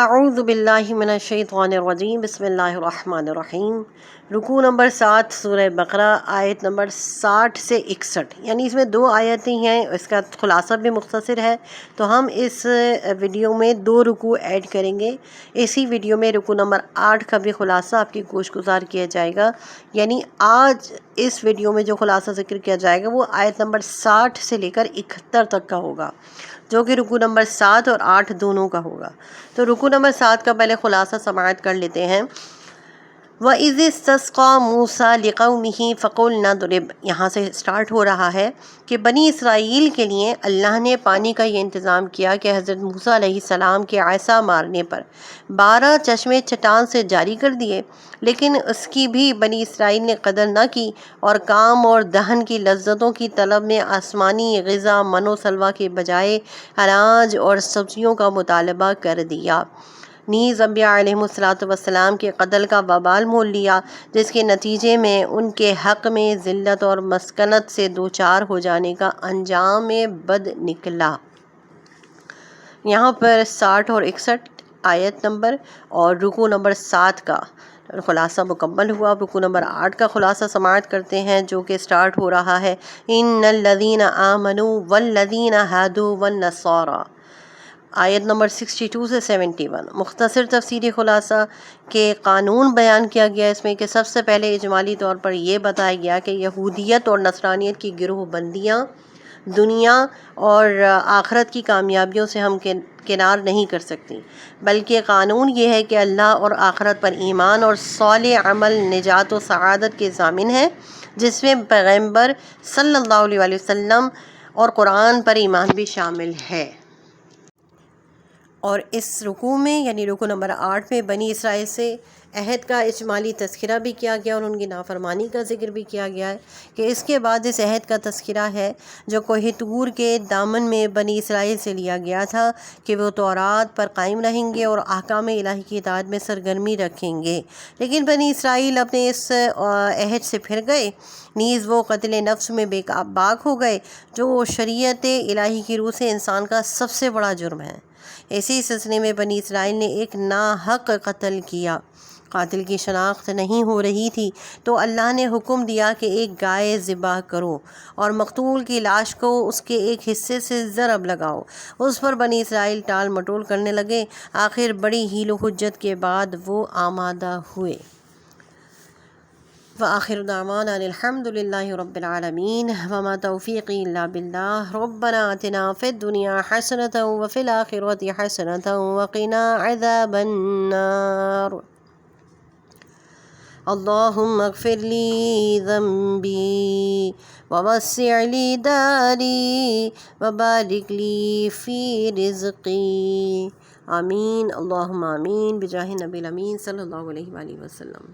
اعوذ باللہ من الشیطان الرجیم بسم اللہ الرحمن الرحیم۔ رکوع نمبر 7 سورہ بقرہ آیت نمبر 60 سے 61، یعنی اس میں 2 آیتیں ہیں، اس کا خلاصہ بھی مختصر ہے، تو ہم اس ویڈیو میں 2 رکوع ایڈ کریں گے۔ اسی ویڈیو میں رکوع نمبر 8 کا بھی خلاصہ آپ کی گوش گزار کیا جائے گا، یعنی آج اس ویڈیو میں جو خلاصہ ذکر کیا جائے گا وہ آیت نمبر 60 سے لے کر 71 تک کا ہوگا، جو کہ رکوع نمبر 7 اور 8 دونوں کا ہوگا۔ تو رکوع نمبر 7 کا پہلے خلاصہ سماعت کر لیتے ہیں۔ وَإِذِ اسْتَسْقَىٰ مُوسَىٰ لِقَوْمِهِ فَقُلْنَا اضْرِبْ، یہاں سے سٹارٹ ہو رہا ہے کہ بنی اسرائیل کے لیے اللہ نے پانی کا یہ انتظام کیا کہ حضرت موسیٰ علیہ السلام کے عصا مارنے پر 12 چشمے چٹان سے جاری کر دیے، لیکن اس کی بھی بنی اسرائیل نے قدر نہ کی اور کام اور دہن کی لذتوں کی طلب میں آسمانی غذا من و سلویٰ کے بجائے اناج اور سبزیوں کا مطالبہ کر دیا۔ نیز انبیاء علیہ السلام کے قتل کا وبال مول لیا، جس کے نتیجے میں ان کے حق میں ذلت اور مسکنت سے دوچار ہو جانے کا انجام بد نکلا۔ یہاں پر 60 اور 61 آیت نمبر اور رکوع نمبر 7 کا خلاصہ مکمل ہوا۔ رکوع نمبر 8 کا خلاصہ سماعت کرتے ہیں، جو کہ سٹارٹ ہو رہا ہے ان الذین آمنوا والذین ہادوا والنصارى، آیت نمبر 62 سے 71۔ مختصر تفسیری خلاصہ کہ قانون بیان کیا گیا اس میں کہ سب سے پہلے اجمالی طور پر یہ بتایا گیا کہ یہودیت اور نصرانیت کی گروہ بندیاں دنیا اور آخرت کی کامیابیوں سے ہم کنار نہیں کر سکتی، بلکہ قانون یہ ہے کہ اللہ اور آخرت پر ایمان اور صالح عمل نجات و سعادت کے ضامن ہے، جس میں پیغمبر صلی اللہ علیہ وآلہ وسلم اور قرآن پر ایمان بھی شامل ہے۔ اور اس رکوع میں یعنی رکوع نمبر 8 میں بنی اسرائیل سے عہد کا اجمالی تذکرہ بھی کیا گیا اور ان کی نافرمانی کا ذکر بھی کیا گیا ہے، کہ اس کے بعد اس عہد کا تذکرہ ہے جو کوہ طور کے دامن میں بنی اسرائیل سے لیا گیا تھا کہ وہ تورات پر قائم رہیں گے اور احکام الہی کی اطاعت میں سرگرمی رکھیں گے، لیکن بنی اسرائیل اپنے اس عہد سے پھر گئے، نیز وہ قتل نفس میں بے باک ہو گئے، جو شریعت الہی کی روح سے انسان کا سب سے بڑا جرم ہے۔ اسی سلسلے میں بنی اسرائیل نے ایک ناحق قتل کیا، قاتل کی شناخت نہیں ہو رہی تھی، تو اللہ نے حکم دیا کہ ایک گائے ذبح کرو اور مقتول کی لاش کو اس کے ایک حصے سے ضرب لگاؤ۔ اس پر بنی اسرائیل ٹال مٹول کرنے لگے، آخر بڑی حیل و حجت کے بعد وہ آمادہ ہوئے۔ وآخر دعوانا الحمد للہ رب العالمین وما توفیقی الا باللہ۔ ربنا آتنا فی الدنیا حسنۃ وفی الآخرۃ حسنۃ وقنا عذاب النار۔ اللہم اغفر لی ذنبی ووسع لی داری وبارک لی فی رزقی، آمین اللہم آمین بجاہ نبی الامین صلی اللہ علیہ وآلہ وسلم۔